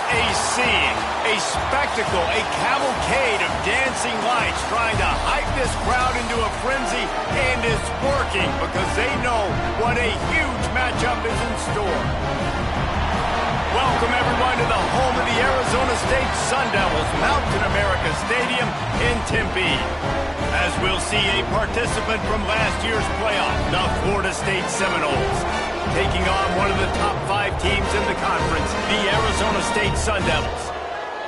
a scene, a spectacle, a cavalcade of dancing lights trying to hype this crowd into a frenzy, and it's working because they know what a huge matchup is in store. Welcome, everyone, to the home of the Arizona State Sun Devils, Mountain America Stadium in Tempe. As we'll see a participant from last year's playoff, the Florida State Seminoles, taking on one of the top 5 teams in the conference, the Arizona State Sun Devils.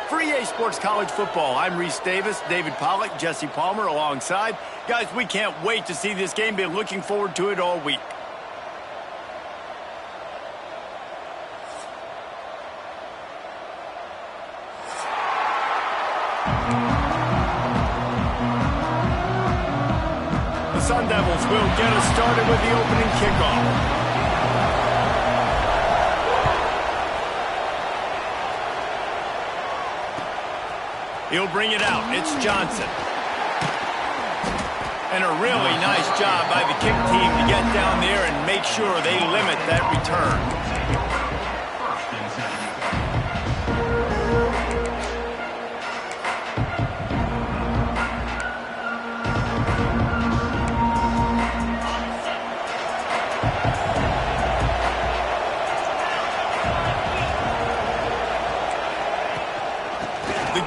For EA Sports College Football, I'm Reese Davis, David Pollack, Jesse Palmer alongside. Guys, we can't wait to see this game. Been looking forward to it all week. The Sun Devils will get us started with the opening kickoff. He'll bring it out. It's Johnson. And a really nice job by the kick team to get down there and make sure they limit that return.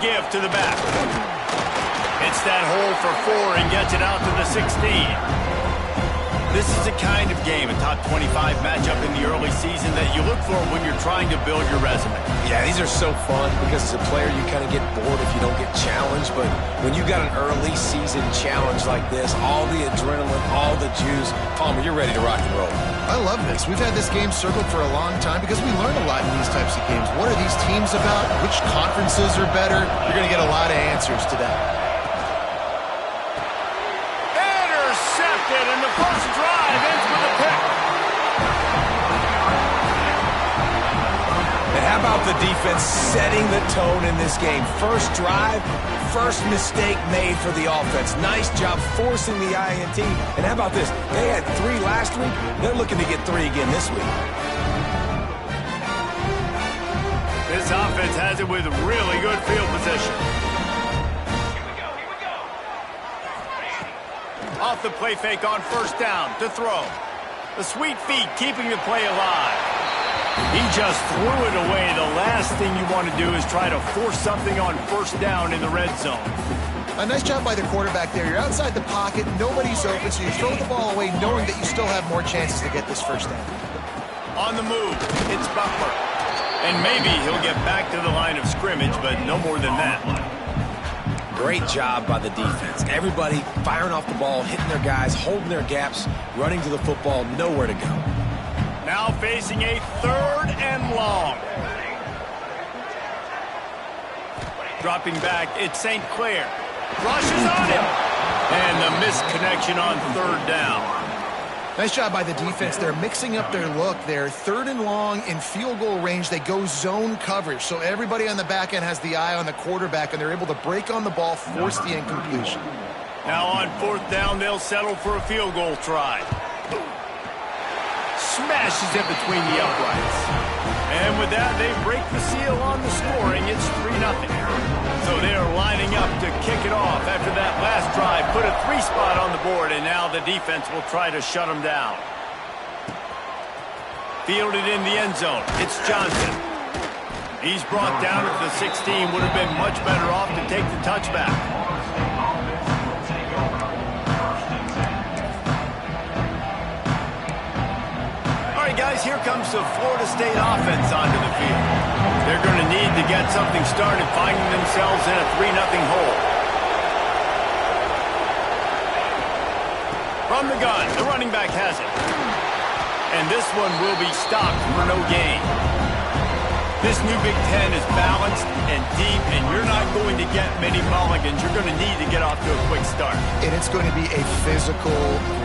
Give to the back. It's that hole for 4 and gets it out to the 16. This is the kind of game, a top 25 matchup in the early season that you look for when you're trying to build your resume. Yeah, these are so fun because as a player you kind of get bored if you don't get challenged, but when you got an early season challenge like this, all the adrenaline, all the juice, Palmer, you're ready to rock and roll. I love this. We've had this game circled for a long time because we learn a lot in these types of games. What are these teams about? Which conferences are better? You're going to get a lot of answers to that. Intercepted, and the first drive ends with a pick. And how about the defense setting the tone in this game? First drive, first mistake made for the offense. Nice job forcing the INT. And how about this? They had 3 last week. They're looking to get 3 again this week. This offense has it with really good field position. Off the play fake on first down to throw. The sweet feet keeping the play alive. He just threw it away. The last thing you want to do is try to force something on first down in the red zone. A nice job by the quarterback there. You're outside the pocket, nobody's open, so you throw the ball away knowing that you still have more chances to get this first down. On the move, it's Butler. And maybe he'll get back to the line of scrimmage, but no more than that. Great job by the defense. Everybody firing off the ball, hitting their guys, holding their gaps, running to the football, nowhere to go. Now facing a 3rd and long. Dropping back, it's St. Clair. Rushes on him. And the misconnection on 3rd down. Nice job by the defense. They're mixing up their look there. 3rd and long in field goal range. They go zone coverage. So everybody on the back end has the eye on the quarterback, and they're able to break on the ball, force the incompletion. Now on 4th down, they'll settle for a field goal try. Smashes it between the uprights. And with that, they break the seal on the scoring. It's 3-0. So they're lining up to kick it off after that last drive. Put a 3 spot on the board, and now the defense will try to shut them down. Fielded in the end zone. It's Johnson. He's brought down at the 16. Would have been much better off to take the touchback. Guys, here comes the Florida State offense onto the field. They're going to need to get something started, finding themselves in a 3-0 hole. From the gun, the running back has it. And this one will be stopped for no gain. This new Big Ten is balanced and deep, and you're not going to get many mulligans. You're going to need to get off to a quick start. And it's going to be a physical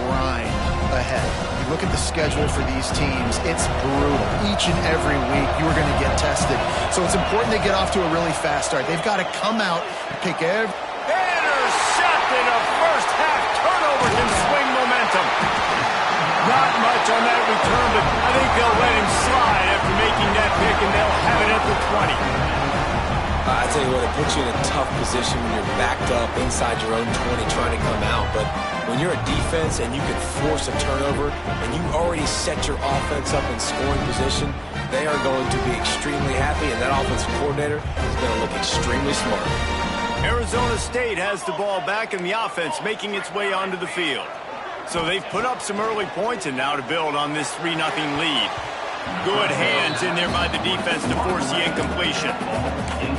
grind ahead. You look at the schedule for these teams, it's brutal. Each and every week, you are going to get tested. So it's important they get off to a really fast start. They've got to come out, pick every... Intercepted! A first half turnover can swing momentum. Not much on that return, but I think they'll let him slide after making that pick, and they'll have it at the 20. I tell you what, it puts you in a tough position when you're backed up inside your own 20 trying to come out. But when you're a defense and you can force a turnover and you already set your offense up in scoring position, they are going to be extremely happy, and that offensive coordinator is going to look extremely smart. Arizona State has the ball back in the offense, making its way onto the field. So they've put up some early points, and now to build on this 3-0 lead. Good hands in there by the defense to force the incompletion.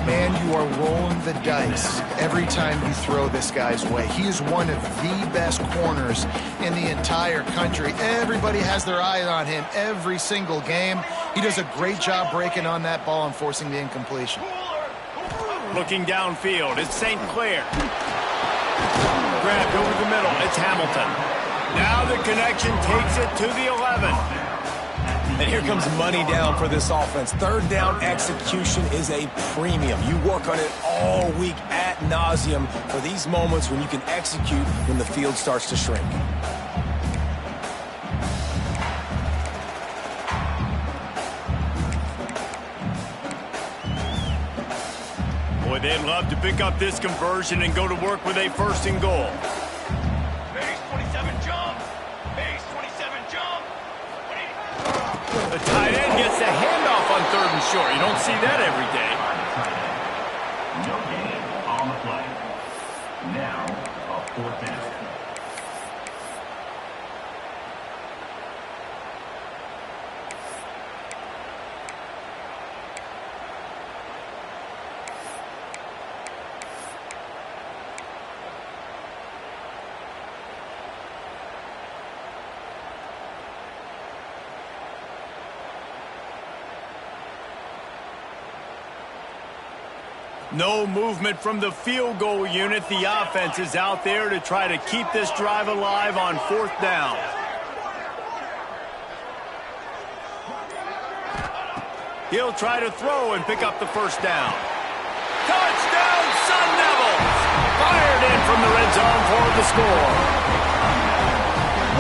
Man, you are rolling the dice every time you throw this guy's way. He is one of the best corners in the entire country. Everybody has their eye on him every single game. He does a great job breaking on that ball and forcing the incompletion. Looking downfield, it's St. Clair. Grabbed over the middle, it's Hamilton. Now the connection takes it to the 11. And here comes money down for this offense. Third down execution is a premium. You work on it all week ad nauseum for these moments when you can execute when the field starts to shrink. Boy, they'd love to pick up this conversion and go to work with a 1st and goal. The tight end gets the handoff on 3rd and short. You don't see that every day. No gain on the play. Now, a 4th down. No movement from the field goal unit. The offense is out there to try to keep this drive alive on 4th down. He'll try to throw and pick up the 1st down. Touchdown, Sun Devils! Fired in from the red zone for the score.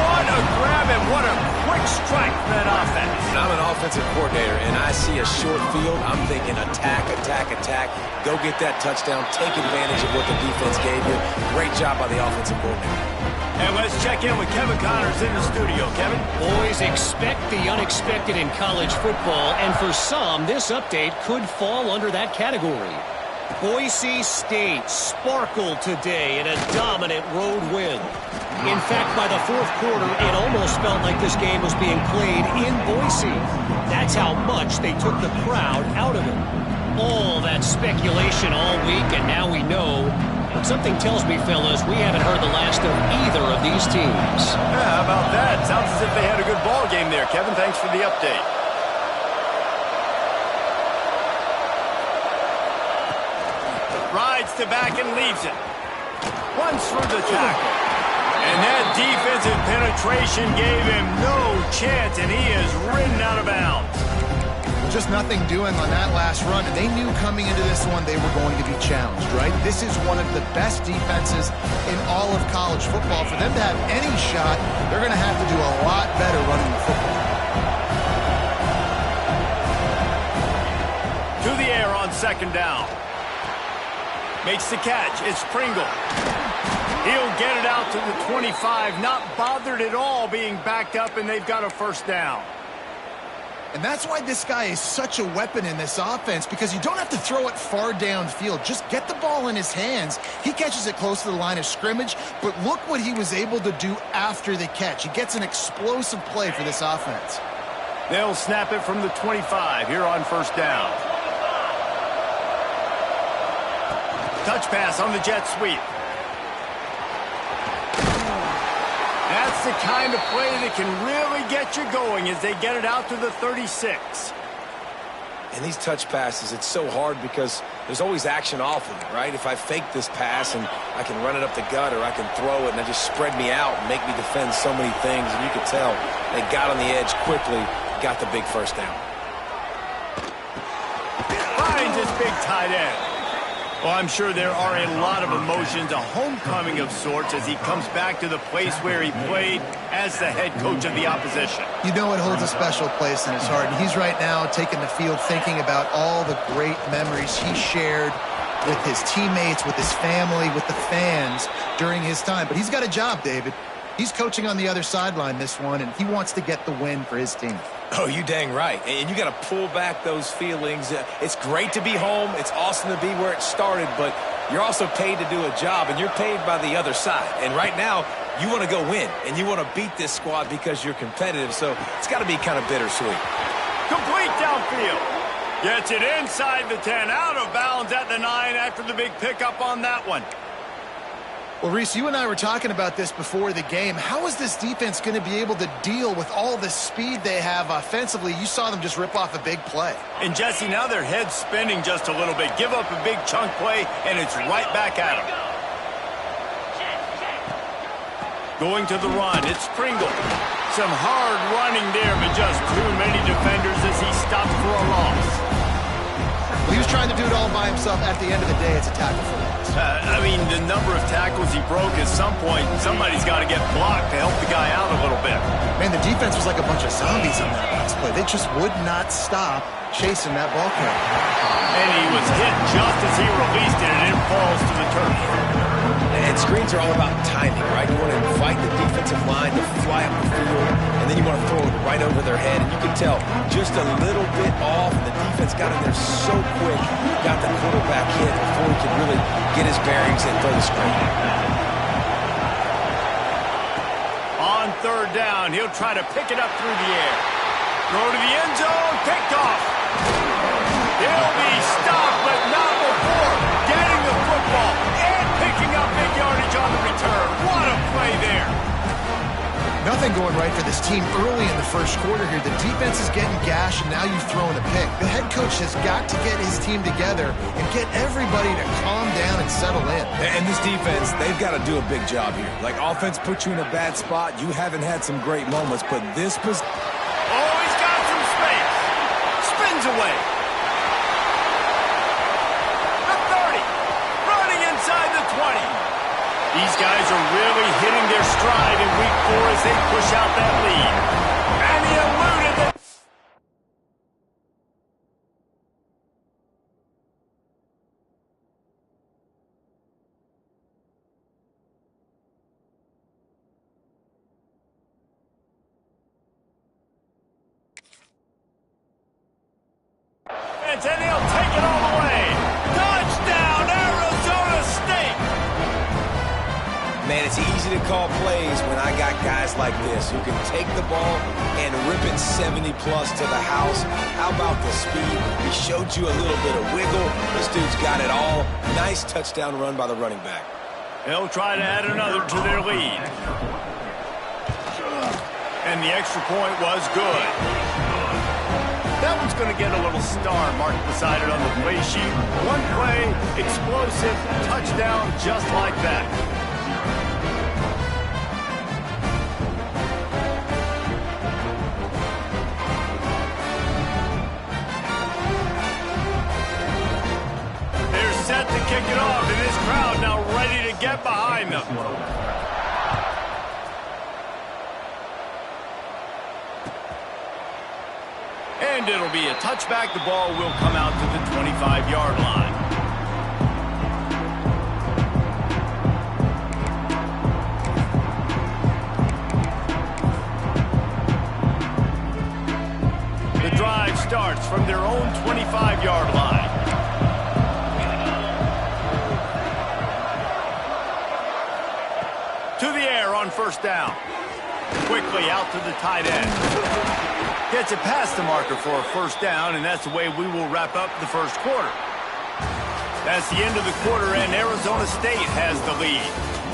What a grab and what a quick strike for that offense. I'm an offensive coordinator, and I see a short field. I'm thinking attack, attack, attack. Go get that touchdown. Take advantage of what the defense gave you. Great job by the offensive coordinator. And let's check in with Kevin Connors in the studio. Kevin? Boys, expect the unexpected in college football, and for some, this update could fall under that category. Boise State sparkled today in a dominant road win. In fact, by the 4th quarter, it almost felt like this game was being played in Boise. That's how much they took the crowd out of it. All that speculation all week, and now we know. But something tells me, fellas, we haven't heard the last of either of these teams. Yeah, how about that? Sounds as if they had a good ball game there. Kevin, thanks for the update. Rides to back and leaves it. Runs through the tackle. And that defensive penetration gave him no chance, and he is ridden out of bounds. Just nothing doing on that last run, and they knew coming into this one they were going to be challenged, right? This is one of the best defenses in all of college football. For them to have any shot, they're going to have to do a lot better running the football. To the air on 2nd down. Makes the catch. It's Pringle. He'll get it out to the 25, not bothered at all being backed up, and they've got a 1st down. And that's why this guy is such a weapon in this offense, because you don't have to throw it far downfield. Just get the ball in his hands. He catches it close to the line of scrimmage, but look what he was able to do after the catch. He gets an explosive play for this offense. They'll snap it from the 25 here on 1st down. Touch pass on the jet sweep. That's the kind of play that can really get you going as they get it out to the 36. And these touch passes, it's so hard because there's always action off of it, right? If I fake this pass and I can run it up the gut, or I can throw it and it just spread me out and make me defend so many things. And you could tell they got on the edge quickly, got the big 1st down. Finds his big tight end. Well, I'm sure there are a lot of emotions, a homecoming of sorts, as he comes back to the place where he played as the head coach of the opposition. You know it holds a special place in his heart, and he's right now taking the field thinking about all the great memories he shared with his teammates, with his family, with the fans during his time. But he's got a job, David. He's coaching on the other sideline this one, and he wants to get the win for his team. Oh, you dang right. And you got to pull back those feelings. It's great to be home. It's awesome to be where it started, but you're also paid to do a job, and you're paid by the other side. And right now, you want to go win, and you want to beat this squad because you're competitive, so it's got to be kind of bittersweet. Complete downfield. Gets it inside the 10, out of bounds at the 9 after the big pickup on that one. Well, Reese, you and I were talking about this before the game. How is this defense going to be able to deal with all the speed they have offensively? You saw them just rip off a big play. And, Jesse, now their head's spinning just a little bit. Give up a big chunk play, and it's right back at them. Going to the run, it's Pringle. Some hard running there, but just too many defenders as he stops for a loss. Well, he was trying to do it all by himself. At the end of the day, it's a tackle for loss. I mean, the number of tackles he broke, at some point, somebody's got to get blocked to help the guy out a little bit. Man, the defense was like a bunch of zombies on that last play. They just would not stop chasing that ball carrier. And he was hit just as he released it, and it falls to the turf. And screens are all about timing, right? You want to invite the defensive line to fly up the field, and then you want to throw it right over their head. And you can tell just a little bit off, and the defense got in there so quick, got the quarterback hit before he could really get his bearings and throw the screen. On third down, he'll try to pick it up through the air. Throw to the end zone, picked off. He'll be stopped, but not before getting the football and picking up big yardage on the return. What a play there. Nothing going right for this team early in the first quarter here. The defense is getting gashed, and now you've thrown a pick. The head coach has got to get his team together and get everybody to calm down and settle in. And this defense, they've got to do a big job here. Like, offense puts you in a bad spot. You haven't had some great moments, but this was... Oh, he's got some space. Spins away. The 30. Running inside the 20. These guys are really hitting their stride in week 4 as they push out that lead. And he eluded it. And then he'll take it all the way. Touchdown, Arizona State! Man, it's easy to call plays when I got guys like this who can take the ball and rip it 70-plus to the house. How about the speed? He showed you a little bit of wiggle. This dude's got it all. Nice touchdown run by the running back. They'll try to add another to their lead. And the extra point was good. That one's going to get a little star marked beside it on the play sheet. One play, explosive, touchdown, just like that. They're set to kick it off, and this crowd now ready to get behind them. And it'll be a touchback. The ball will come out to the 25-yard line. The drive starts from their own 25-yard line. To the air on first down. Quickly out to the tight end. Gets it past the marker for a first down, and that's the way we will wrap up the first quarter. That's the end of the quarter, and Arizona State has the lead.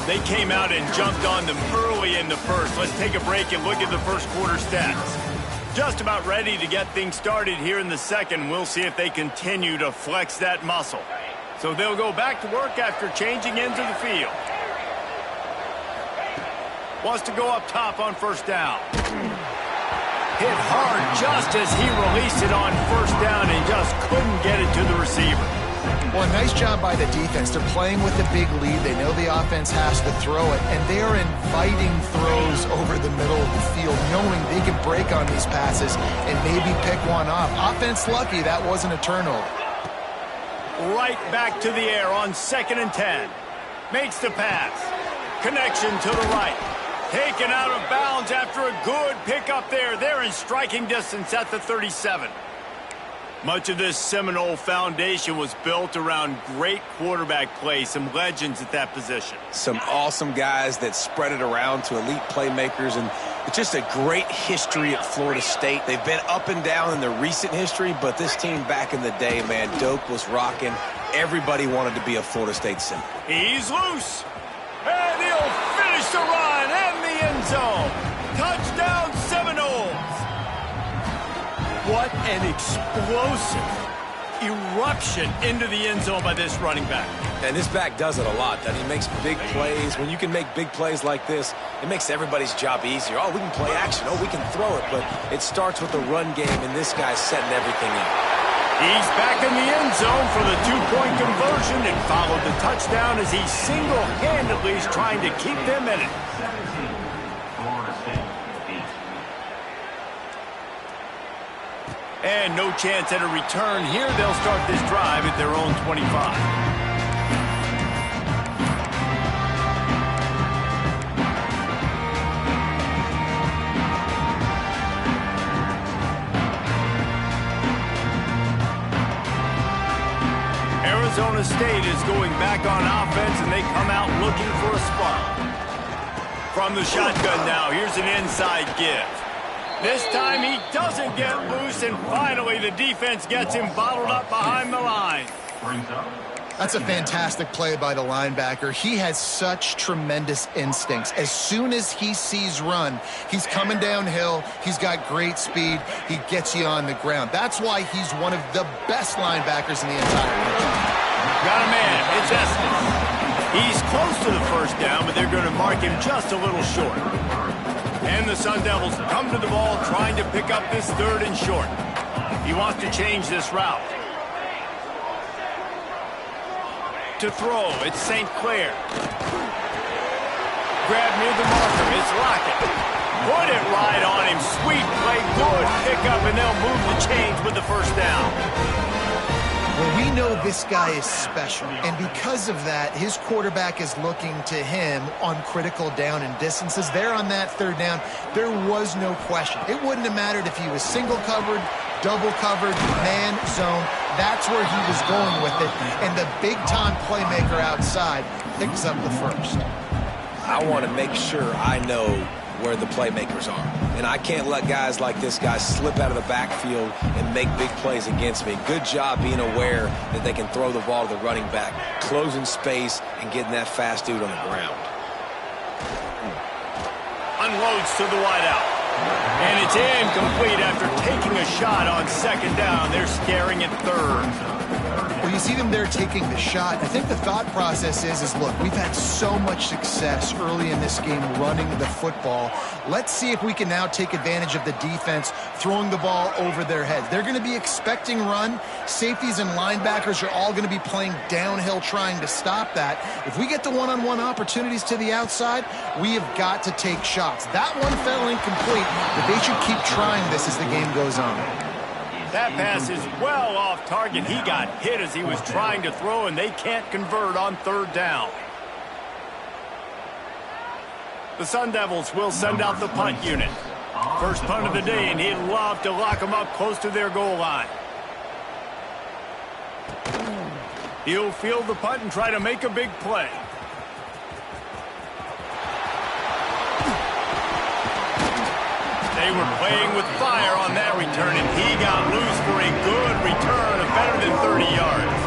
They came out and jumped on them early in the first. Let's take a break and look at the first quarter stats. Just about ready to get things started here in the second. We'll see if they continue to flex that muscle. So they'll go back to work after changing into the field. Wants to go up top on first down. Hit hard just as he released it on first down and just couldn't get it to the receiver. Well, a nice job by the defense. They're playing with a big lead. They know the offense has to throw it, and they are inviting throws over the middle of the field, knowing they can break on these passes and maybe pick one off. Offense lucky that wasn't a turnover. Right back to the air on 2nd and 10. Makes the pass. Connection to the right. Taken out of bounds after a good pickup there. They're in striking distance at the 37. Much of this Seminole foundation was built around great quarterback play, some legends at that position. Some awesome guys that spread it around to elite playmakers, and it's just a great history at Florida State. They've been up and down in their recent history, but this team back in the day, man, Doak was rocking. Everybody wanted to be a Florida State Seminole. He's loose. And he'll finish the run and the end zone. Touchdown Seminoles. What an explosive eruption into the end zone by this running back. And this back does it a lot. That he makes big plays. When you can make big plays like this, it makes everybody's job easier. Oh, we can play action. Oh, we can throw it. But it starts with the run game, and this guy's setting everything up. He's back in the end zone for the two-point conversion and followed the touchdown as he single-handedly is trying to keep them in it. And no chance at a return here. They'll start this drive at their own 25. Arizona State is going back on offense, and they come out looking for a spot. From the shotgun now, here's an inside give. This time he doesn't get loose, and finally the defense gets him bottled up behind the line. That's a fantastic play by the linebacker. He has such tremendous instincts. As soon as he sees run, he's coming downhill. He's got great speed. He gets you on the ground. That's why he's one of the best linebackers in the entire league. Got a man. It's Estes. He's close to the first down, but they're going to mark him just a little short. And the Sun Devils come to the ball trying to pick up this 3rd and short. He wants to change this route. To throw, it's St. Clair. Grab near the marker, it's Lockett. Put it right on him, sweet play, good pickup, and they'll move the chains with the first down. Well, we know this guy is special, and because of that, his quarterback is looking to him on critical down and distances. There on that 3rd down, there was no question. It wouldn't have mattered if he was single covered, double covered, man, zone. That's where he was going with it, and the big-time playmaker outside picks up the first. I want to make sure I know where the playmakers are. And I can't let guys like this guy slip out of the backfield and make big plays against me. Good job being aware that they can throw the ball to the running back, closing space, and getting that fast dude on the ground. Unloads to the wideout. And it's incomplete after taking a shot on 2nd down. They're scaring at 3rd. Well, you see them there taking the shot. I think the thought process is look, we've had so much success early in this game running the football. Let's see if we can now take advantage of the defense throwing the ball over their heads. They're going to be expecting run. Safeties and linebackers are all going to be playing downhill trying to stop that. If we get the one-on-one opportunities to the outside, we have got to take shots. That one fell incomplete, but they should keep trying this as the game goes on. That pass is well off target. He got hit as he was trying to throw, and they can't convert on 3rd down. The Sun Devils will send out the punt unit. First punt of the day, and he'd love to lock them up close to their goal line. He'll field the punt and try to make a big play. They were playing with fire on that return, and he got loose for a good return of better than 30 yards.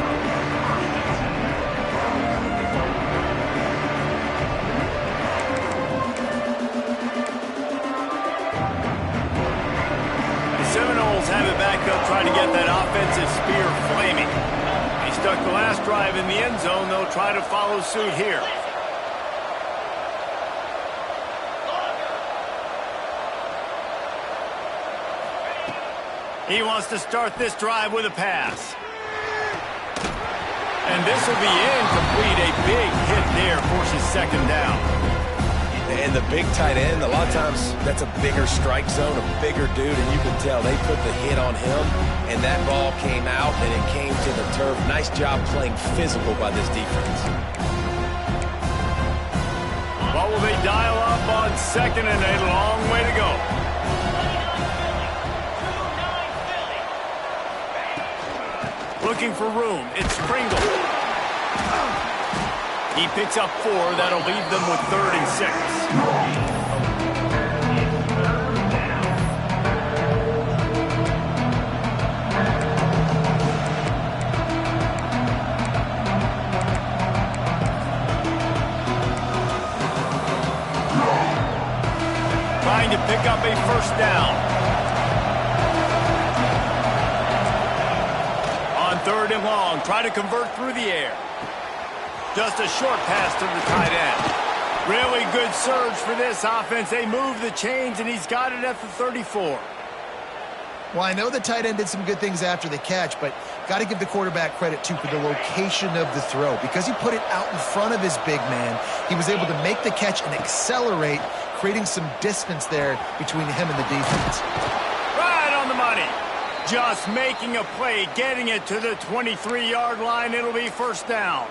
The Seminoles have it back up trying to get that offensive spear flaming. They stuck the last drive in the end zone. They'll try to follow suit here. He wants to start this drive with a pass. And this will be incomplete. A big hit there forces second down. And the big tight end, a lot of times that's a bigger strike zone, a bigger dude, and you can tell they put the hit on him, and that ball came out, and it came to the turf. Nice job playing physical by this defense. What will they dial up on second and a long way to go? Looking for room. It's Pringle. He picks up 4. That'll leave them with 3rd and 6. Trying to pick up a first down. On 3rd and long, try to convert through the air. Just a short pass to the tight end. Really good surge for this offense. They move the chains, and he's got it at the 34. Well, I know the tight end did some good things after the catch, but got to give the quarterback credit, too, for the location of the throw. Because he put it out in front of his big man, he was able to make the catch and accelerate, creating some distance there between him and the defense. Right on the money. Just making a play, getting it to the 23-yard line. It'll be first down.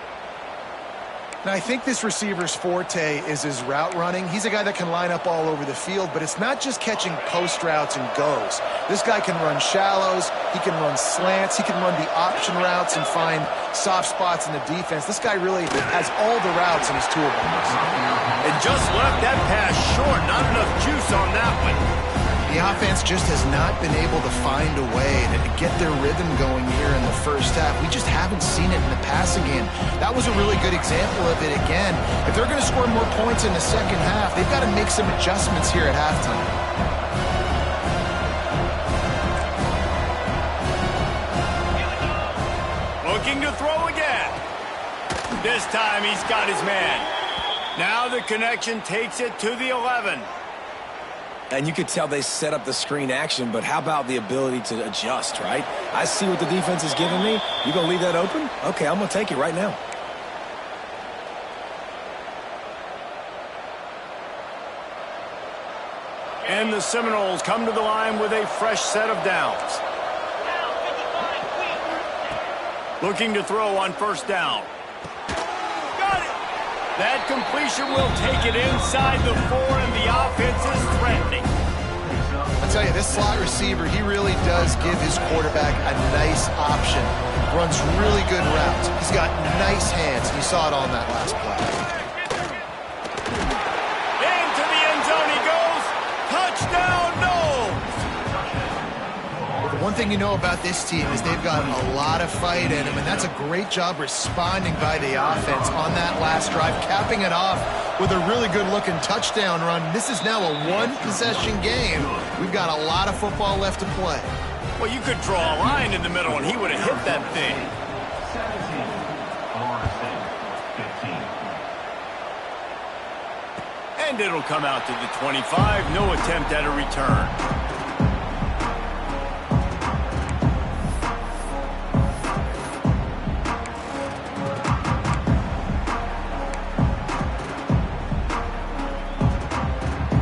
Now, I think this receiver's forte is his route running. He's a guy that can line up all over the field, but it's not just catching post routes and goes. This guy can run shallows, he can run slants, he can run the option routes and find soft spots in the defense. This guy really has all the routes in his toolbox. And just left that pass short. Not enough juice on that one. The offense just has not been able to find a way to get their rhythm going here in the first half. We just haven't seen it in the passing game. That was a really good example of it again. If they're going to score more points in the second half, they've got to make some adjustments here at halftime. Looking to throw again. This time he's got his man. Now the connection takes it to the 11. And you could tell they set up the screen action, but how about the ability to adjust, right? I see what the defense is giving me. You going to leave that open? Okay, I'm going to take it right now. And the Seminoles come to the line with a fresh set of downs. Looking to throw on first down. Got it! That completion will take it inside the 4, and the offense is threatening. I'll tell you, this slot receiver, he really does give his quarterback a nice option. Runs really good routes. He's got nice hands. You saw it on that last play. Into the end zone he goes. Touchdown, no! The one thing you know about this team is they've got a lot of fight in them, and that's a great job responding by the offense on that last drive, capping it off with a really good-looking touchdown run. This is now a one-possession game. We've got a lot of football left to play. Well, you could draw a line in the middle, and he would have hit that thing. 17, and it'll come out to the 25. No attempt at a return.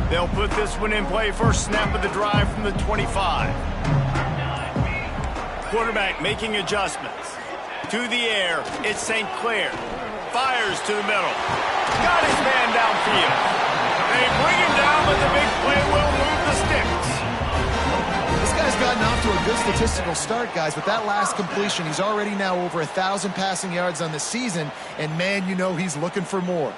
They'll put this one in play. First snap of the drive from the 25. Quarterback making adjustments. To the air, it's St. Clair. Fires to the middle. Got his man downfield. They bring him down, but the big play will move the sticks. This guy's gotten off to a good statistical start, guys. With that last completion, he's already now over 1,000 passing yards on the season, and man, you know he's looking for more.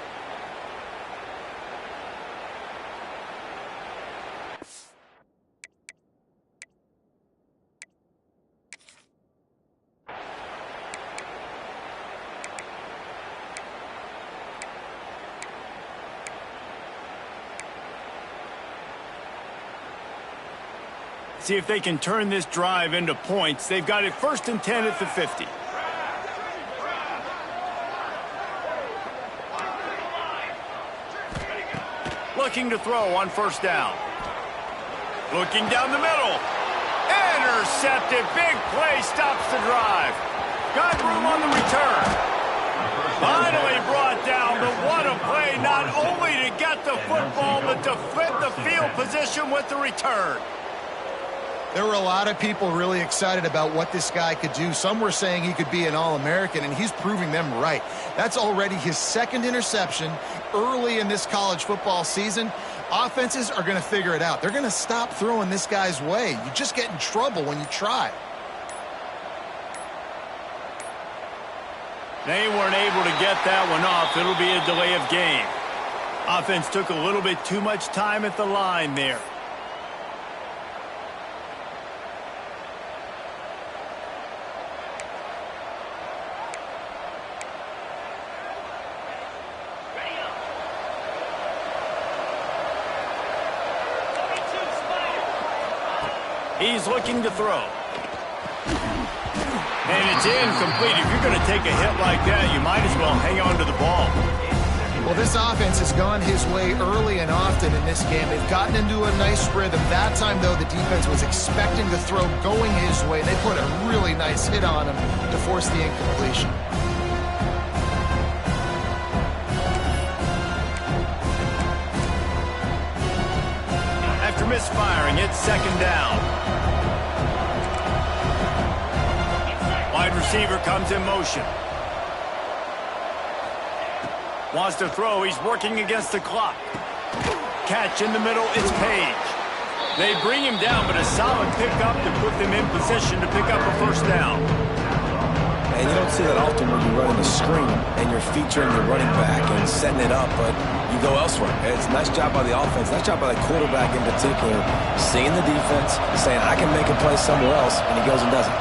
See if they can turn this drive into points. They've got it 1st and 10 at the 50. Looking to throw on first down. Looking down the middle. Intercepted. Big play stops the drive. Got room on the return. Finally brought down, but what a play, not only to get the football, but to flip the field position with the return. There were a lot of people really excited about what this guy could do. Some were saying he could be an All-American, and he's proving them right. That's already his second interception early in this college football season. Offenses are going to figure it out. They're going to stop throwing this guy's way. You just get in trouble when you try. They weren't able to get that one off. It'll be a delay of game. Offense took a little bit too much time at the line there. He's looking to throw. And it's incomplete. If you're going to take a hit like that, you might as well hang on to the ball. Well, this offense has gone his way early and often in this game. They've gotten into a nice rhythm. That time, though, the defense was expecting the throw going his way. They put a really nice hit on him to force the incompletion. After misfiring, it's second down. Wide receiver comes in motion. Wants to throw. He's working against the clock. Catch in the middle. It's Page. They bring him down, but a solid pickup to put them in position to pick up a first down. And you don't see that often when you're running a screen and your feet turn the running back and setting it up, but you go elsewhere. It's a nice job by the offense, nice job by the quarterback in particular, seeing the defense, saying, I can make a play somewhere else, and he goes and does it.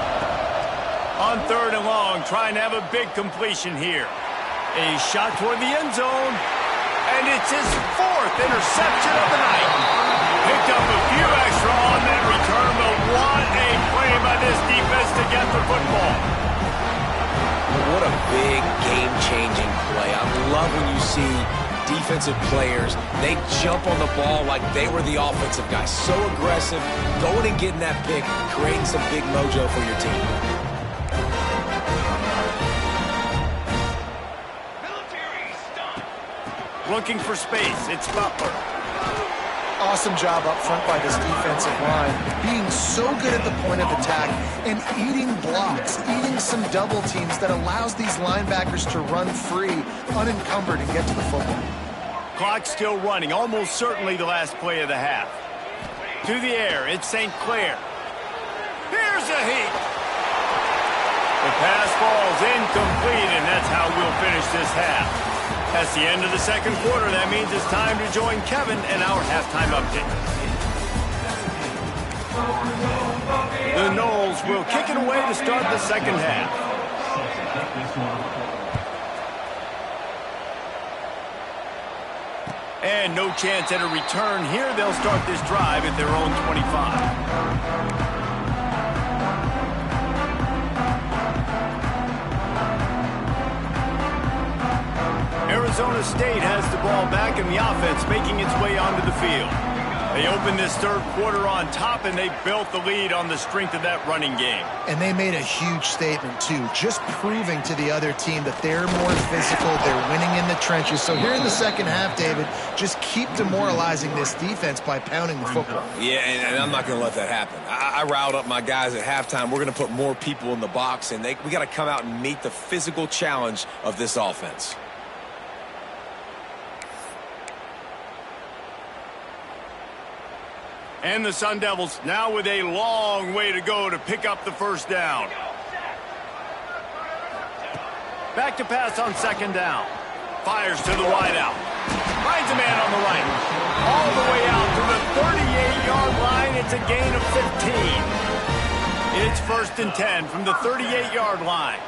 On third and long, trying to have a big completion here. A shot toward the end zone, and it's his fourth interception of the night. Picked up a few extra on that return, but what a play by this defense to get the football. What a big game-changing play. I love when you see defensive players, they jump on the ball like they were the offensive guy. So aggressive, going and getting that pick, creating some big mojo for your team. Looking for space, it's Butler. Awesome job up front by this defensive line, being so good at the point of attack and eating blocks, eating some double teams that allows these linebackers to run free, unencumbered, and get to the football. Clock still running, almost certainly the last play of the half. To the air, it's St. Clair. Here's a heat. The pass falls incomplete, and that's how we'll finish this half. That's the end of the second quarter. That means it's time to join Kevin in our halftime update. The Noles will kick it away to start the second half. And no chance at a return here. They'll start this drive at their own 25. Arizona State has the ball back and the offense making its way onto the field. They opened this third quarter on top, and they built the lead on the strength of that running game. And they made a huge statement, too, just proving to the other team that they're more physical, they're winning in the trenches. So here in the second half, David, just keep demoralizing this defense by pounding the football. Yeah, and I'm not going to let that happen. I riled up my guys at halftime. We're going to put more people in the box, and we got to come out and meet the physical challenge of this offense. And the Sun Devils now with a long way to go to pick up the first down. Back to pass on second down. Fires to the wideout. Finds a man on the right. All the way out to the 38-yard line. It's a gain of 15. It's first and 10 from the 38-yard line.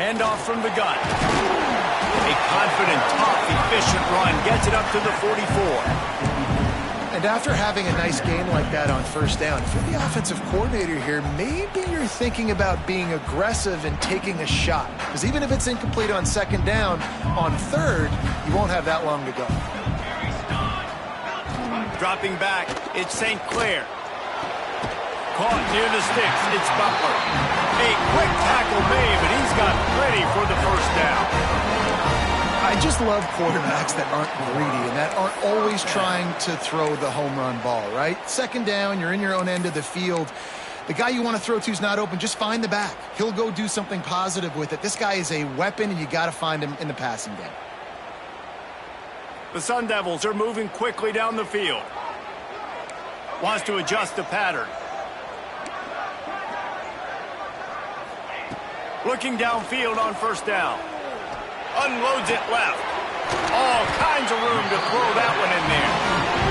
Handoff from the gun. A confident, tough, efficient run gets it up to the 44. And after having a nice game like that on first down, if you're the offensive coordinator here, maybe you're thinking about being aggressive and taking a shot. Because even if it's incomplete on second down, on third, you won't have that long to go. Dropping back, it's St. Clair. Caught near the sticks, it's Butler. A quick tackle made, but he's got plenty for the first down. I just love quarterbacks that aren't greedy and that aren't always trying to throw the home run ball, right? Second down, you're in your own end of the field. The guy you want to throw to is not open. Just find the back. He'll go do something positive with it. This guy is a weapon, and you got to find him in the passing game. The Sun Devils are moving quickly down the field. Wants to adjust the pattern. Looking downfield on first down. Unloads it left. All kinds of room to throw that one in there.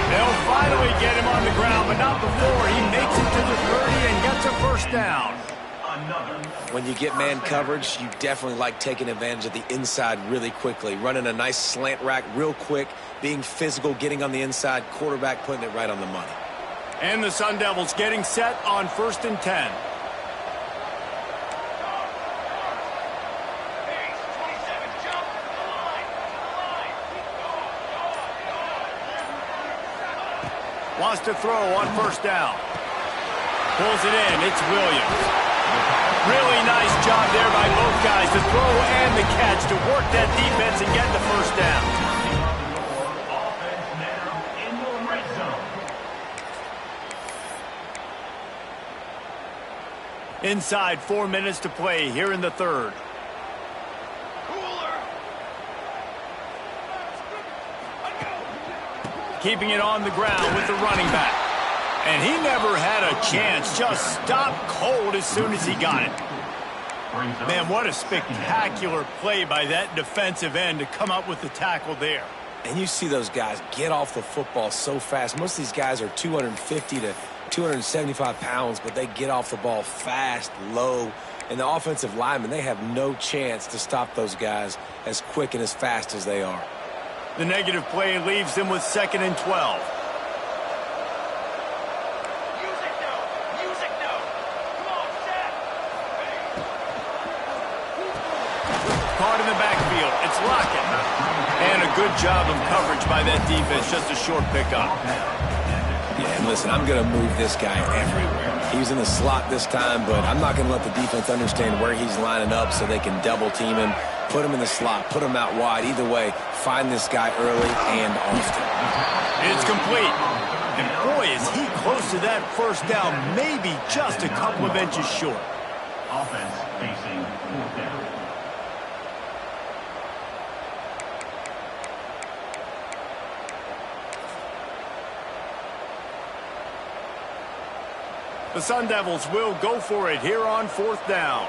They'll finally get him on the ground, but not before he makes it to the 30 and gets a first down. When you get man coverage, you definitely like taking advantage of the inside really quickly. Running a nice slant rack real quick, being physical, getting on the inside, quarterback putting it right on the money. And the Sun Devils getting set on 1st and 10. Wants to throw on first down. Pulls it in. It's Williams. Really nice job there by both guys to throw and the catch to work that defense and get the first down. Inside 4 minutes to play here in the third. Keeping it on the ground with the running back. And he never had a chance. Just stopped cold as soon as he got it. Man, what a spectacular play by that defensive end to come up with the tackle there. And you see those guys get off the football so fast. Most of these guys are 250 to 275 pounds, but they get off the ball fast, low. And the offensive linemen, they have no chance to stop those guys as quick and as fast as they are. The negative play leaves them with 2nd and 12. Caught in the backfield. It's Lockett. And a good job of coverage by that defense. Just a short pickup. Yeah, and listen, I'm going to move this guy everywhere. He's in the slot this time, but I'm not going to let the defense understand where he's lining up so they can double team him. Put him in the slot, put him out wide. Either way, find this guy early and often. It's complete. And boy, is he close to that first down, maybe just a couple of inches short. Offense facing 4th down. The Sun Devils will go for it here on 4th down.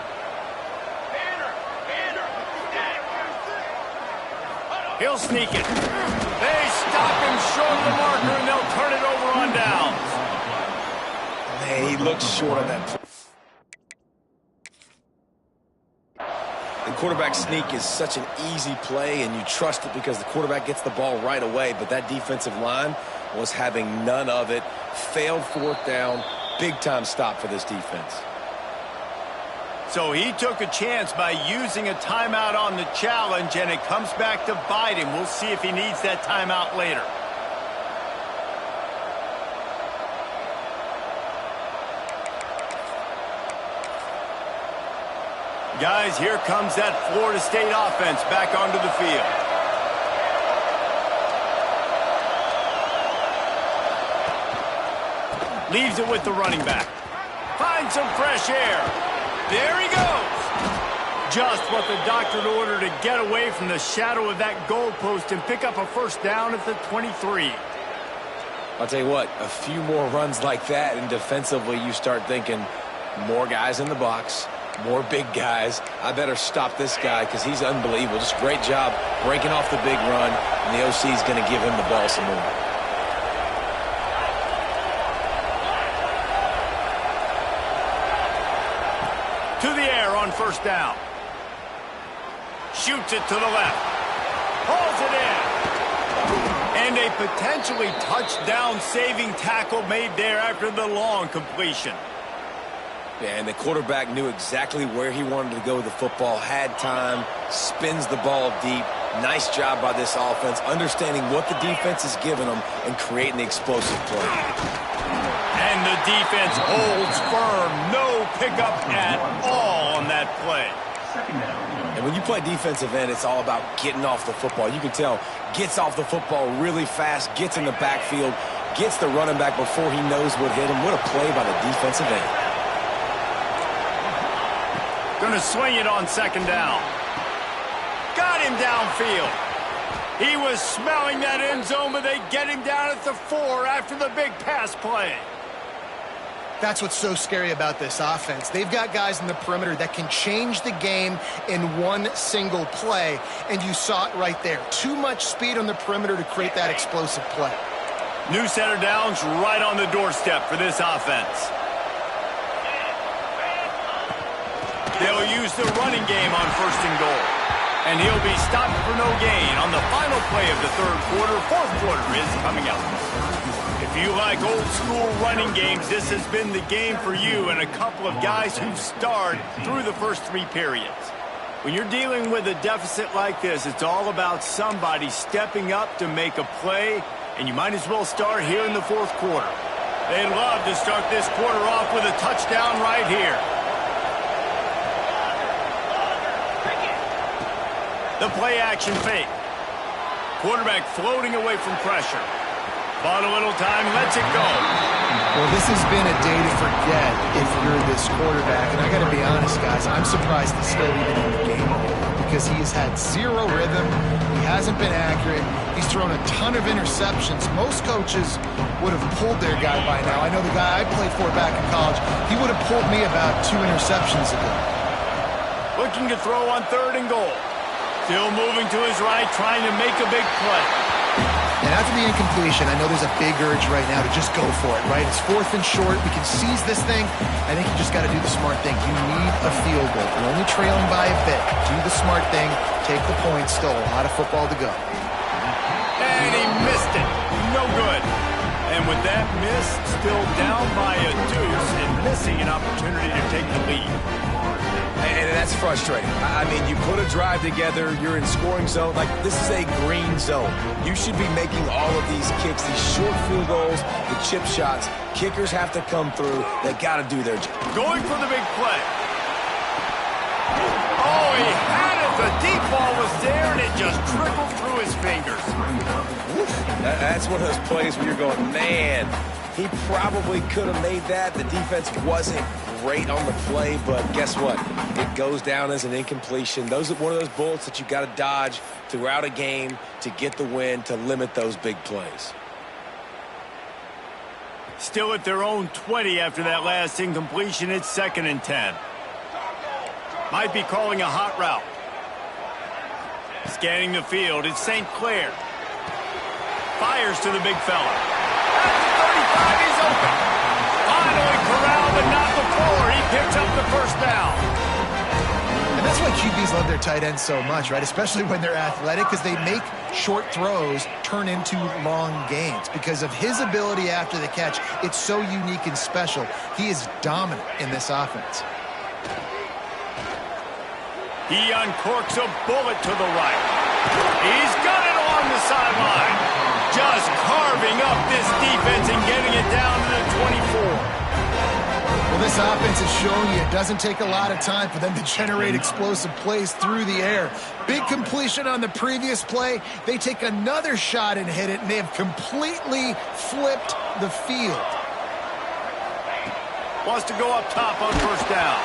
He'll sneak it. They stop him short of the marker, and they'll turn it over on downs. Man, he looks short on that. The quarterback sneak is such an easy play, and you trust it because the quarterback gets the ball right away, but that defensive line was having none of it. Failed 4th down. Big-time stop for this defense. So he took a chance by using a timeout on the challenge, and it comes back to bite him. We'll see if he needs that timeout later. Guys, here comes that Florida State offense back onto the field. Leaves it with the running back. Finds some fresh air. There he goes. Just what the doctor ordered to get away from the shadow of that goalpost and pick up a first down at the 23. I'll tell you what, a few more runs like that, and defensively you start thinking more guys in the box, more big guys. I better stop this guy because he's unbelievable. Just a great job breaking off the big run, and the OC is going to give him the ball some more. To the air on first down. Shoots it to the left. Pulls it in. And a potentially touchdown-saving tackle made there after the long completion. Yeah, and the quarterback knew exactly where he wanted to go with the football, had time, spins the ball deep. Nice job by this offense, understanding what the defense is giving them and creating the explosive play. And the defense holds firm. No pickup at all. that play. Second down. And when you play defensive end, it's all about getting off the football. You can tell, gets off the football really fast, gets in the backfield, gets the running back before he knows what hit him. What a play by the defensive end. Gonna swing it on second down. Got him downfield. He was smelling that end zone, but they get him down at the 4 after the big pass play. That's what's so scary about this offense. They've got guys in the perimeter that can change the game in one single play, and you saw it right there. Too much speed on the perimeter to create that explosive play. New set of downs right on the doorstep for this offense. They'll use the running game on 1st and goal. And he'll be stopped for no gain on the final play of the 3rd quarter. 4th quarter is coming up. If you like old-school running games, this has been the game for you and a couple of guys who've starred through the first 3 periods. When you're dealing with a deficit like this, it's all about somebody stepping up to make a play, and you might as well start here in the 4th quarter. They'd love to start this quarter off with a touchdown right here. The play-action fake. Quarterback floating away from pressure. Bought a little time, lets it go. Well, this has been a day to forget if you're this quarterback. And I got to be honest, guys, I'm surprised he's still even in the game because he has had 0 rhythm. He hasn't been accurate. He's thrown a ton of interceptions. Most coaches would have pulled their guy by now. I know the guy I played for back in college, he would have pulled me about 2 interceptions ago. Looking to throw on 3rd and goal. Still moving to his right, trying to make a big play. And after the incompletion, I know there's a big urge right now to just go for it, right? It's 4th and short. We can seize this thing. I think you just got to do the smart thing. You need a field goal. You're only trailing by a bit. Do the smart thing. Take the point. Still a lot of football to go. And he missed it. No good. And with that miss, still down by a deuce and missing an opportunity to take the lead. And that's frustrating. I mean, you put a drive together, you're in scoring zone. Like, this is a green zone. You should be making all of these kicks, these short field goals, the chip shots. Kickers have to come through. They got to do their job. Going for the big play. Oh, he had it. The deep ball was there, and it just trickled through his fingers. That's one of those plays where you're going, man, he probably could have made that. The defense wasn't great on the play, but guess what? It goes down as an incompletion. Those are one of those bullets that you got to dodge throughout a game to get the win, to limit those big plays. Still at their own 20 after that last incompletion. It's 2nd and 10. Might be calling a hot route. Scanning the field, it's St. Clair. Fires to the big fella. At the 35, he's open. Finally corralled, but not before. He picks up the 1st down. And that's why QBs love their tight ends so much, right? Especially when they're athletic, because they make short throws turn into long gains. Because of his ability after the catch, it's so unique and special. He is dominant in this offense. He uncorks a bullet to the right. He's got it along the sideline. Just carving up this defense and getting it down to the 24. Well, this offense is showing you it doesn't take a lot of time for them to generate explosive plays through the air. Big completion on the previous play. They take another shot and hit it, and they have completely flipped the field. Wants to go up top on 1st down.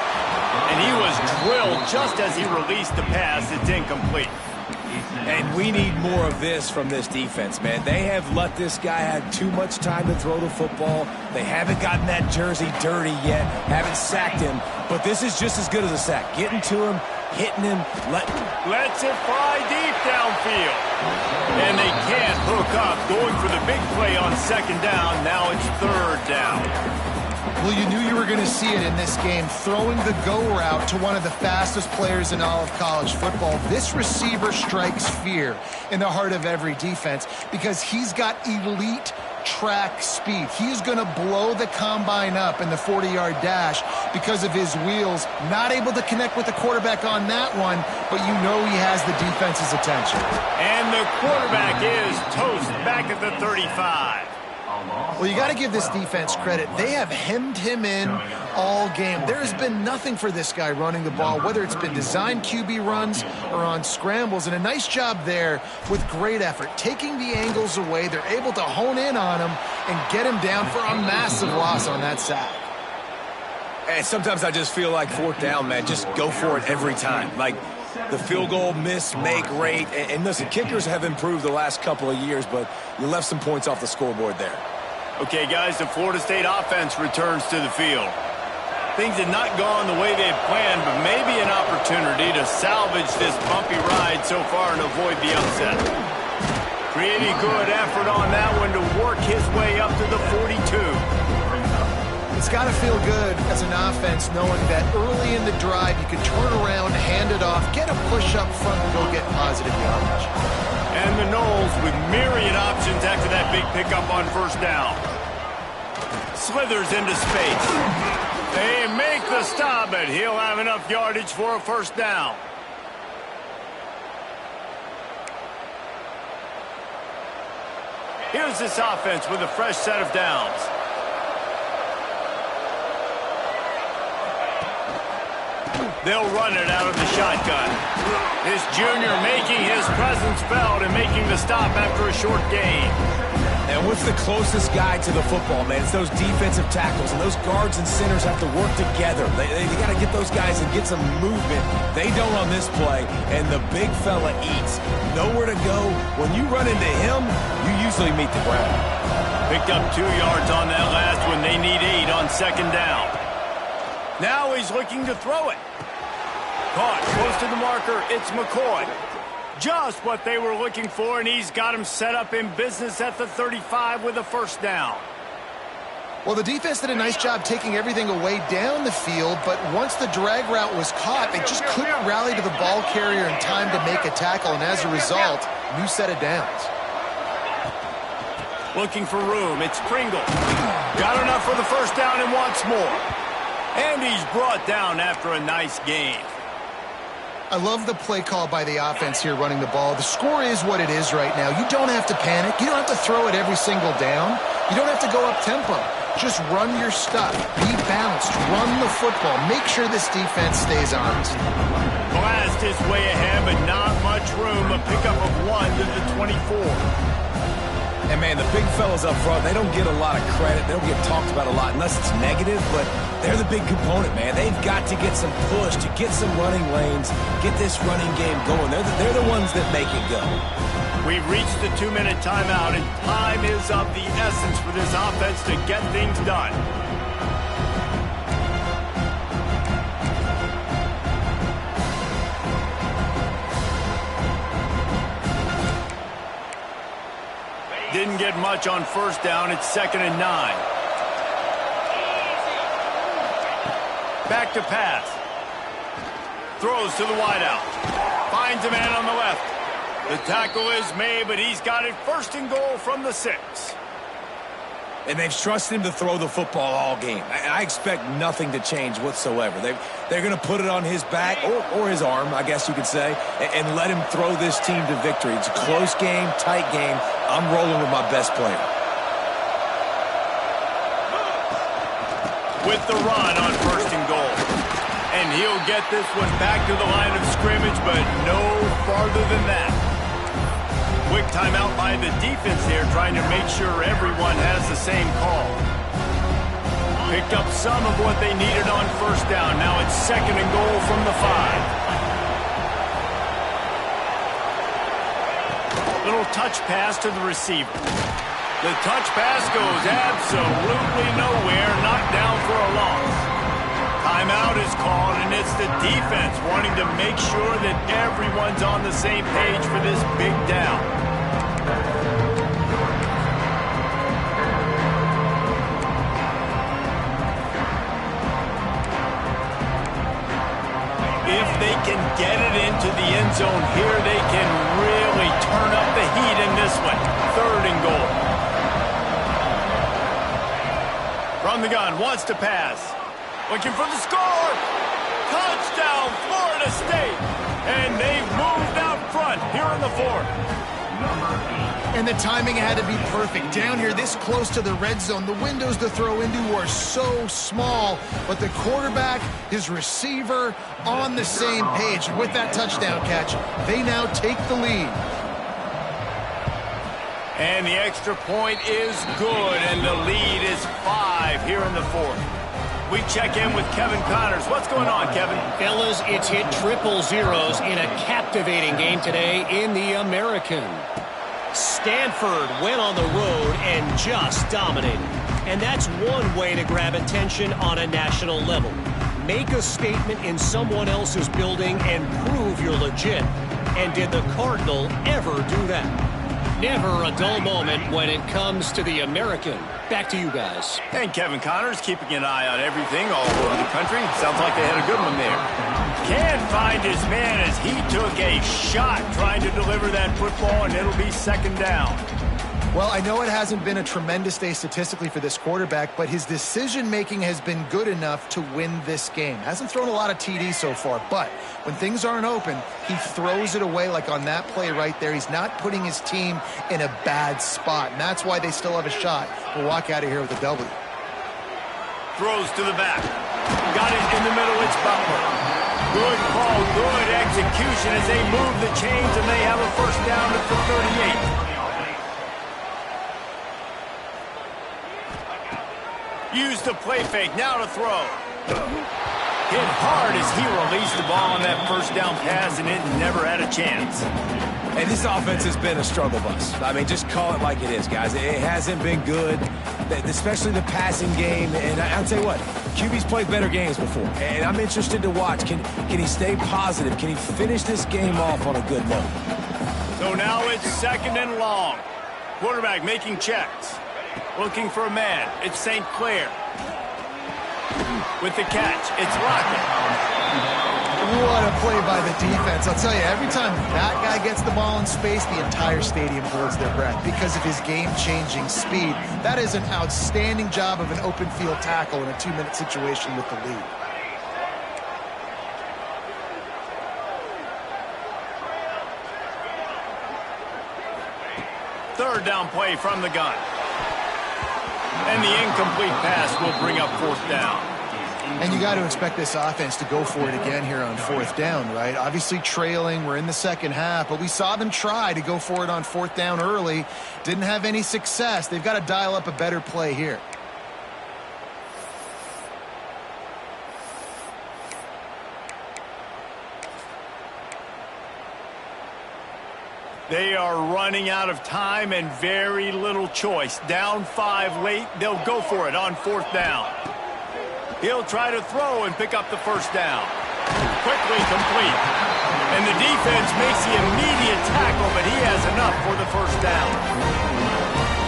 And he was drilled just as he released the pass. It's incomplete. And we need more of this from this defense, man. They have let this guy have too much time to throw the football. They haven't gotten that jersey dirty yet, haven't sacked him. But this is just as good as a sack. Getting to him, hitting him, lets it fly deep downfield. And they can't hook up. Going for the big play on 2nd down. Now it's 3rd down. Well, you knew you were going to see it in this game, throwing the go route to one of the fastest players in all of college football. This receiver strikes fear in the heart of every defense because he's got elite track speed. He's going to blow the combine up in the 40-yard dash because of his wheels. Not able to connect with the quarterback on that one, but you know he has the defense's attention. And the quarterback is toast back at the 35. Well, you got to give this defense credit. They have hemmed him in all game. There has been nothing for this guy running the ball, whether it's been designed QB runs or on scrambles, and a nice job there with great effort. Taking the angles away, they're able to hone in on him and get him down for a massive loss on that sack. And sometimes I just feel like fourth down, man, just go for it every time. Like the field goal miss, make rate. And listen, kickers have improved the last couple of years, but you left some points off the scoreboard there. Okay, guys, the Florida State offense returns to the field. Things had not gone the way they had planned, but maybe an opportunity to salvage this bumpy ride so far and avoid the upset. Pretty good effort on that one to work his way up to the 42. It's got to feel good as an offense knowing that early in the drive you can turn around, hand it off, get a push up front, and go get positive yardage. And the Noles with myriad options after that big pickup on first down. Slithers into space. They make the stop, but he'll have enough yardage for a first down. Here's this offense with a fresh set of downs. They'll run it out of the shotgun. This junior making his presence felt and making the stop after a short gain. And what's the closest guy to the football, man? It's those defensive tackles, and those guards and centers have to work together. They got to get those guys and get some movement. They don't on this play, and the big fella eats. Nowhere to go. When you run into him, you usually meet the ground. Picked up 2 yards on that last one. They need 8 on second down. Now he's looking to throw it. Caught close to the marker. It's McCoy. Just what they were looking for, and he's got him set up in business at the 35 with a first down. Well, the defense did a nice job taking everything away down the field, but once the drag route was caught, they just couldn't rally to the ball carrier in time to make a tackle, and as a result, new set of downs. Looking for room. It's Pringle. Got enough for the first down and wants more. And he's brought down after a nice gain. I love the play call by the offense here running the ball. The score is what it is right now. You don't have to panic. You don't have to throw it every single down. You don't have to go up tempo. Just run your stuff. Be balanced. Run the football. Make sure this defense stays honest. Blast his way ahead, but not much room. A pickup of 1 to the 24. And, man, the big fellas up front, they don't get a lot of credit. They don't get talked about a lot unless it's negative, but they're the big component, man. They've got to get some push, to get some running lanes, get this running game going. They're the ones that make it go. We've reached the 2-minute timeout, and time is of the essence for this offense to get things done. Didn't get much on first down. It's 2nd and 9. Back to pass. Throws to the wideout. Finds a man on the left. The tackle is made, but he's got it 1st and goal from the 6. And they've trusted him to throw the football all game. I expect nothing to change whatsoever. They're going to put it on his back, or his arm, I guess you could say, and let him throw this team to victory. It's a close game, tight game. I'm rolling with my best player. With the run on 1st and goal. And he'll get this one back to the line of scrimmage, but no farther than that. Quick timeout by the defense there, trying to make sure everyone has the same call. Picked up some of what they needed on first down. Now it's 2nd and goal from the 5. Little touch pass to the receiver. The touch pass goes absolutely nowhere, knocked down for a loss. Timeout is called, and it's the defense wanting to make sure that everyone's on the same page for this big down. If they can get it into the end zone here, they can really turn up the heat in this one. 3rd and goal. From the gun, wants to pass. Looking for the score. Touchdown, Florida State. And they've moved out front here in the 4th. Number 8. And the timing had to be perfect. Down here, this close to the red zone, the windows to throw into are so small, but the quarterback, his receiver, on the same page. And with that touchdown catch, they now take the lead. And the extra point is good, and the lead is 5 here in the fourth. We check in with Kevin Connors. What's going on, Kevin? Fellas, it's hit triple zeros in a captivating game today in the American. Stanford went on the road and just dominated. And that's one way to grab attention on a national level. Make a statement in someone else's building and prove you're legit. And did the Cardinal ever do that? Never a dull moment when it comes to the American. Back to you guys. And Kevin Connors keeping an eye on everything all over the country. Sounds like they had a good one there. Can't find his man as he took a shot trying to deliver that football, and it'll be second down. Well, I know it hasn't been a tremendous day statistically for this quarterback, but his decision-making has been good enough to win this game. Hasn't thrown a lot of TDs so far, but when things aren't open, he throws it away like on that play right there. He's not putting his team in a bad spot, and that's why they still have a shot to walk out of here with a W. Throws to the back. Got it in the middle. It's Butler. Good call, good execution as they move the chains, and they have a first down at the 38. Used the play fake, now to throw. Hit hard as he released the ball on that first down pass, and it never had a chance. And this offense has been a struggle bus. I mean, just call it like it is, guys. It hasn't been good, especially the passing game. And I'll tell you what, QB's played better games before. And I'm interested to watch. Can he stay positive? Can he finish this game off on a good note? So now it's second and long. Quarterback making checks. Looking for a man. It's St. Clair. With the catch, it's Lockett. What a play by the defense. I'll tell you, every time that guy gets the ball in space, the entire stadium holds their breath because of his game-changing speed. That is an outstanding job of an open field tackle in a 2-minute situation with the lead. Third down play from the gun. And the incomplete pass will bring up fourth down. And you got to expect this offense to go for it again here on fourth down, right? Obviously trailing, we're in the second half, but we saw them try to go for it on fourth down early. Didn't have any success. They've got to dial up a better play here. They are running out of time and very little choice. Down 5 late, they'll go for it on fourth down. He'll try to throw and pick up the first down. Quickly complete. And the defense makes the immediate tackle, but he has enough for the first down.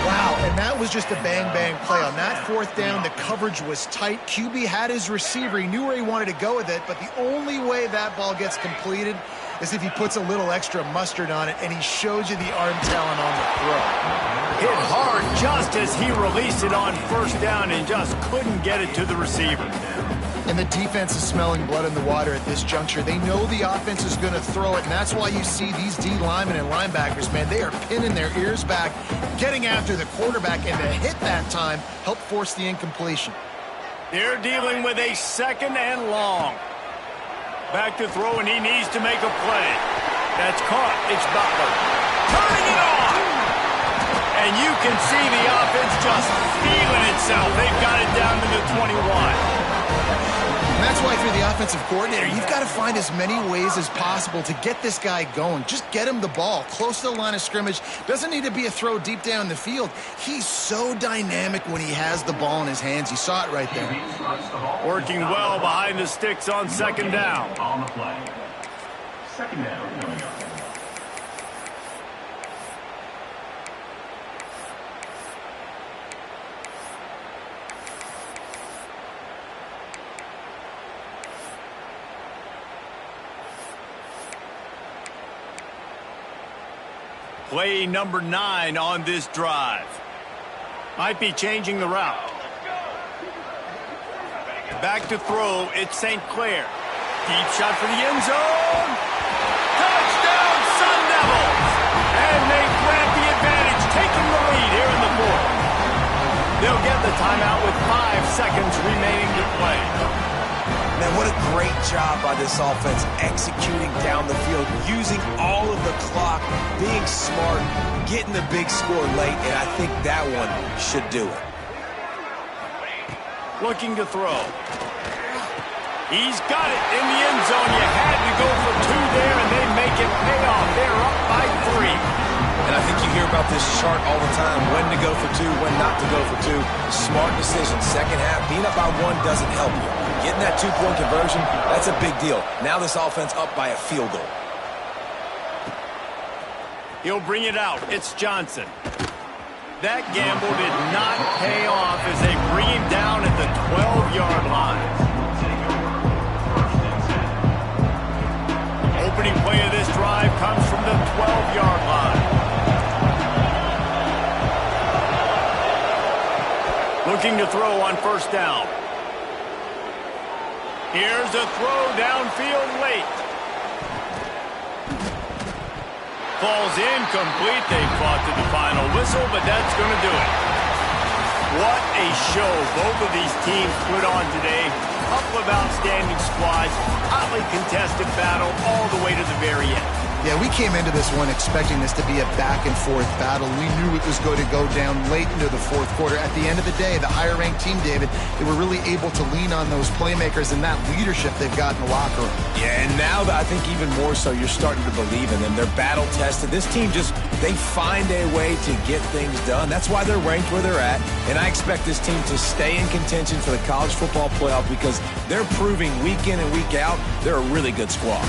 Wow, and that was just a bang-bang play. On that fourth down, the coverage was tight. QB had his receiver. He knew where he wanted to go with it, but the only way that ball gets completed is if he puts a little extra mustard on it, and he shows you the arm talent on the throw. Hit hard just as he released it on first down and just couldn't get it to the receiver. And the defense is smelling blood in the water at this juncture. They know the offense is going to throw it, and that's why you see these D linemen and linebackers, man, they are pinning their ears back, getting after the quarterback, and the hit that time helped force the incompletion. They're dealing with a second and long. Back to throw, and he needs to make a play. That's caught. It's Butler. Turning it on! And you can see the offense just feeling itself. They've got it down to the 21. And that's why if you're the offensive coordinator, you've got to find as many ways as possible to get this guy going. Just get him the ball close to the line of scrimmage. Doesn't need to be a throw deep down the field. He's so dynamic when he has the ball in his hands. You saw it right there. Working well behind the sticks on second down. On the play. Second down coming up. Play number 9 on this drive. Might be changing the route. Back to throw, it's St. Clair. Deep shot for the end zone. Touchdown, Sun Devils! And they grab the advantage they'll get the timeout with 5 seconds remaining to play. Man, what a great job by this offense executing down the field, using all of the clock, being smart, getting the big score late, and I think that one should do it. Looking to throw. He's got it in the end zone. You had to go for 2 there, and they make it pay off. They're up by 3. And I think you hear about this chart all the time, when to go for 2, when not to go for 2. Smart decision. Second half, being up by 1 doesn't help you. Getting that 2-point conversion, that's a big deal. Now this offense up by a field goal. He'll bring it out. It's Johnson. That gamble did not pay off as they bring him down at the 12-yard line. Opening play of this drive comes from the 12-yard line. Looking to throw on first down. Here's a throw downfield late. Falls incomplete. They fought to the final whistle, but that's going to do it. What a show both of these teams put on today. Couple of outstanding squads. Hotly contested battle all the way to the very end. Yeah, we came into this one expecting this to be a back-and-forth battle. We knew it was going to go down late into the fourth quarter. At the end of the day, the higher-ranked team, David, they were really able to lean on those playmakers and that leadership they've got in the locker room. Yeah, and now I think even more so, you're starting to believe in them. They're battle-tested. This team they find a way to get things done. That's why they're ranked where they're at. And I expect this team to stay in contention for the college football playoff because they're proving week in and week out they're a really good squad.